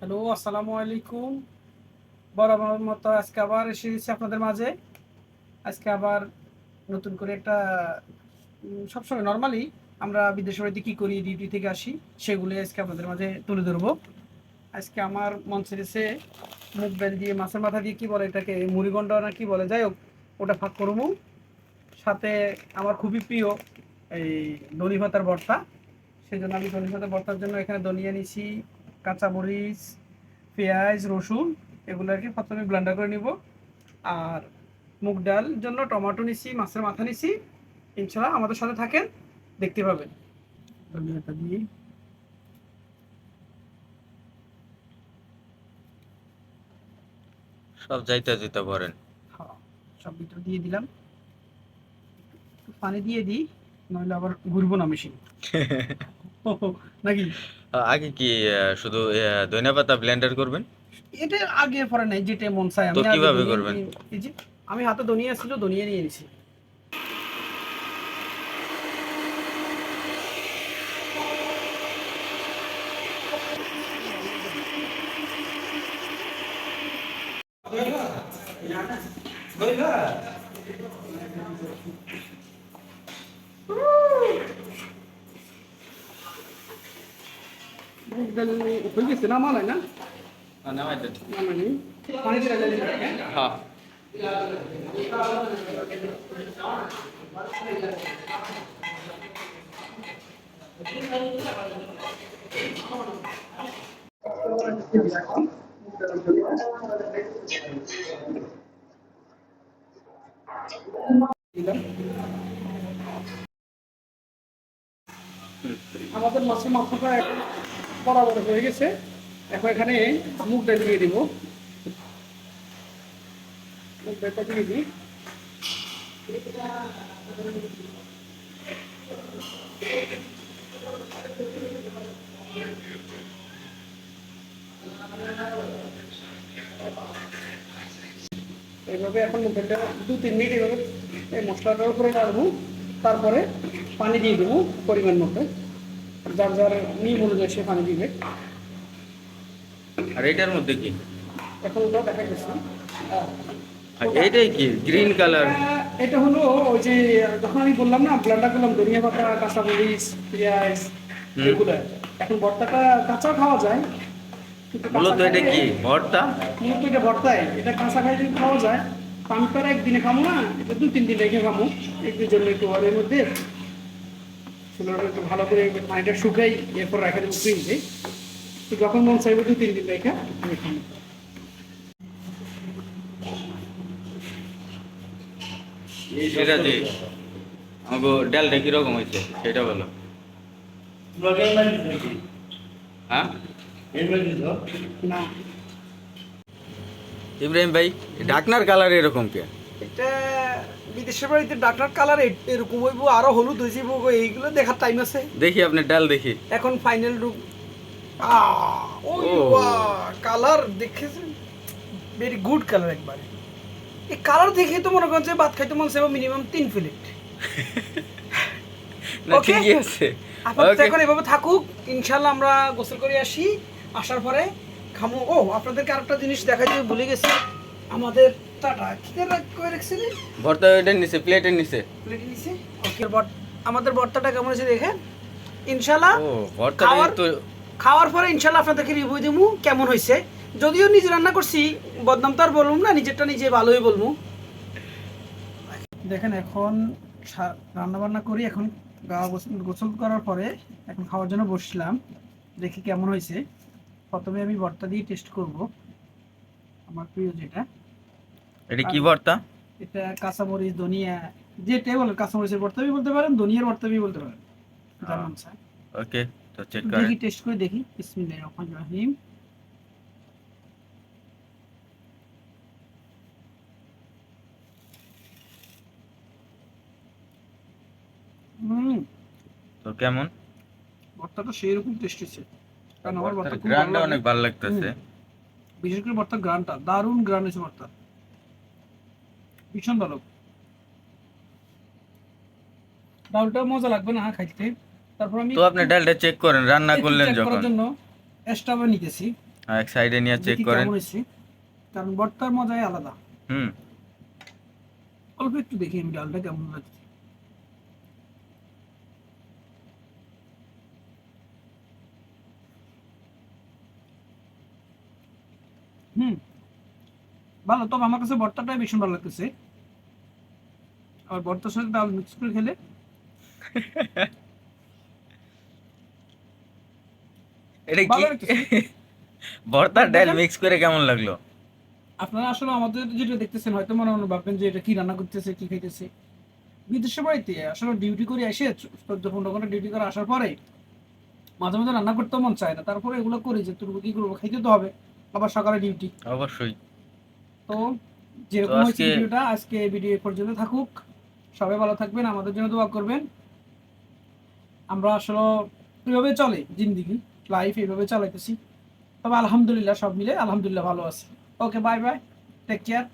Hello, আসসালামু আলাইকুম। বরাবর মতো আজকে আবার এসে গেছি আপনাদের মাঝে। আজকে আবার নতুন করে একটা সবসময় নরমালি আমরা বিদেশের বাড়িতে কী করি, ডিউটি থেকে আসি, সেগুলোই আজকে আপনাদের মাঝে তুলে ধরবো। আজকে আমার মন ছেড়েছে মুগ ডাল দিয়ে মাছের মাথা দিয়ে কী বলে এটাকে, মুড়িঘণ্ট না কি বলে, যাই হোক ওটা ফাঁক করবো। সাথে আমার খুবই প্রিয় এই দনি পাতার ভর্তা। সেই জন্য আমি দনি পাতার ভর্তার জন্য এখানে ধনিয়া নিছি, কাঁচামরিচ, পেঁয়াজ, রসুন, এগুলো আর কি প্রথমে ব্লেন্ডার করে নিব। আর মুগ ডাল জন্য টমেটো নিছি, মাছের মাথা নিছি। ইনশাল্লাহ আমাদের সাথে থাকেন, দেখতে পাবেন। ধনিয়াটা দিয়ে সব যাইতা যাইতা ভরেন। হ্যাঁ, সব ভিতরে দিয়ে দিলাম। একটু পানি দিয়ে দিই, নইলে আবার ঘুরবো না মেশিন নাকি। আগে কি শুধু ধনিয়া পাতা ব্লেন্ডার করবেন? এটা আগে পরে নাই, যেটা মন চায় তো আমি আগে কিভাবে ধনিয়া করবেন? এই যে আমি হাতে ধনিয়া ছিল, ধনিয়া নিয়ে নিছি। মুগ ডাল হয়ে গেছে না, মালাই না নামানি পানি দিয়ে রাখা দিবেন, হ্যাঁ? হ্যাঁ। দিলাম। আমাদের মাছের মাথাটা এখন বরাবর হয়ে গেছে। এখন এখানে মুগ ডাল দিয়ে দিব। মুগ ডালটা দিয়ে দিই। এইভাবে এখন মুগ ডালটা 2-3 মিনিট এইভাবে এই মশলাটার উপরে রাখবো। তারপরে পানি দিয়ে দেবো পরিমাণ মতো, যার যার নিয়ম অনুযায়ী সে পানি দিবে। আর এটার মধ্যে কি? এখন ওটা দেখা গেছে। আর এইটাই কি গ্রিন কালার? এটা হলো ওই যে যখন আমি বললাম না ব্লেন্ডার করলাম ধনিয়া পাতা, কাঁচামরিচ, পেঁয়াজ, এগুলো। এখন ভর্তাটা কাঁচাও খাওয়া যায়, কিন্তু মূলত এটা কি ভর্তা? মূলত এটা ভর্তাই, এটা কাঁচা খাইলে খাওয়া যায়। তো আমি তো আর একদিনে খাবো না, এটা 2-3 দিন রেখে খাবো। একদিন জন্য একটু ঘরের মধ্যে চুলাটা একটু ভালো করে পানিটা শুকাই, এরপর রেখে দেবো ফ্রিজে। তো যখন মন চাইবে 2-3 দিন রেখে আমি খাবো। সেটা যে আমাকে ডালটা কিরকম হয়েছে সেটা বলো। হ্যাঁ না, ইব্রাহিম ভাই, ঢাকনার কালার এরকম কে? এটা বিদেশের বাড়িতে ডাক্তার কালার এরকম হইব, আরো হলুদ হয়ে যাবো, এইগুলো দেখার টাইম আছে। দেখি আপনার ডাল দেখি। এখন ফাইনাল রূপ। ওই ও। কালার দেখেছেন, ভেরি গুড কালার একবারে। এই কালার দেখে তো মনে করেন যে ভাত খাইতে মন চাইবে মিনিমাম 3 প্লেট। না ওকে, ঠিকই আছে। আপাতত ওকে। এখন এভাবে থাকুক। ইনশাল্লাহ আমরা গোসল করে আসি, আসার পরে খামো। ও, আপনাদেরকে আরেকটা জিনিস দেখাই দিয়ে ভুলে গেছি। আমাদের টাটা কিনে করে রাখছিলেন ভর্তা ওইটার নিচে, প্লেটের নিচে। প্লেটে নিচে। ওকে, আমাদের ভর্তাটা কেমন হয়েছে দেখেন। ইনশাল্লাহ ও ভর্তা খাওয়ার তো খাওয়ার পরে ইনশাল্লাহ আপনাদেরকে রিভিউ দেবো কেমন হয়েছে। যদিও নিজে রান্না করছি, বদনাম তো আর বলবো না, নিজেরটা নিজে ভালোই বলবো। দেখেন এখন রান্না বান্না করি, এখন গোসল করার পরে এখন খাওয়ার জন্য বসলাম। দেখি কেমন হয়েছে। প্রথমে আমি ভর্তা দিয়ে টেস্ট করব, আমার প্রিয় যেটা। এটা কি ভর্তা? এটা কাঁচামরিচ, ধনিয়া, যেটাই বলেন, কাঁচামরিচের ভর্তাবি বলতে পারেন, ধনিয়ার ভর্তাবি বলতে পারেন, যার মন চায়। ওকে, তো চেক করেন। দেখি, টেস্ট করে দেখি। বিসমিল্লাহির রহমানির রহিম। তো কেমন? ভর্তাটা সেই রকম টেস্ট হচ্ছে, কারণ আমার ভর্তা ভর্তার খুব ভালো গ্রানটা লাগে। অনেক ভালো লাগতেছে। বিশেষ করে ভর্তার গ্রানটা দারুণ, গ্রান হয়েছে ভর্তা, ভীষণ ভালো। ডালটা মজা লাগবে না খাইতে। তারপর আমি তো আপনি ডালটা চেক করেন রান্না একটু করলেন চেক করার যখন। জন্য এক্সট্রা নিতেছি। আর এক সাইডে নিয়ে চেক দেখি করেন। কেমন হয়েছে, কারণ ভর্তার মজাই আলাদা। হুম। অল্প একটু দেখি আমি ডালটা কেমন লাগছে। হুম, ভালো। তবে আমার কাছে ভর্তাটাই ভীষণ ভালো লাগতেছে। আর ভর্তার সাথে ডাল মিক্স করে খেলে এটা কি? ভালো লাগতেছে। ভর্তার ডাল দেখেন, মিক্স করে কেমন লাগলো? আপনারা আসলে আমাদের যেটা দেখতেছেন হয়তো মনে মনে ভাববেন যে এটা কি রান্না করতেছে, কি খাইতেছে। বিদেশের বাড়িতে আসলে ডিউটি করে এসে 14-15 ঘন্টা ডিউটি করে আসার পরে মাঝে মাঝে রান্না করতেও মন চায় না, তারপরে এগুলো করি যে তুমি কি করবো, খাইতে তো হবে, আবার সকালে ডিউটি। অবশ্যই। তো তো যেরকম হয়েছে আজকে ভিডিওটা, আজকে ভিডিও এ পর্যন্ত থাকুক। সবাই ভালো থাকবেন, আমাদের জন্য দোয়া করবেন। আমরা আসলে এভাবে চলে জিন্দিগি, লাইফ এভাবে চালাইতেছি। তবে আলহামদুলিল্লাহ, সব মিলে আলহামদুলিল্লাহ ভালো আছি। ওকে, বাই বাই, টেক কেয়ার।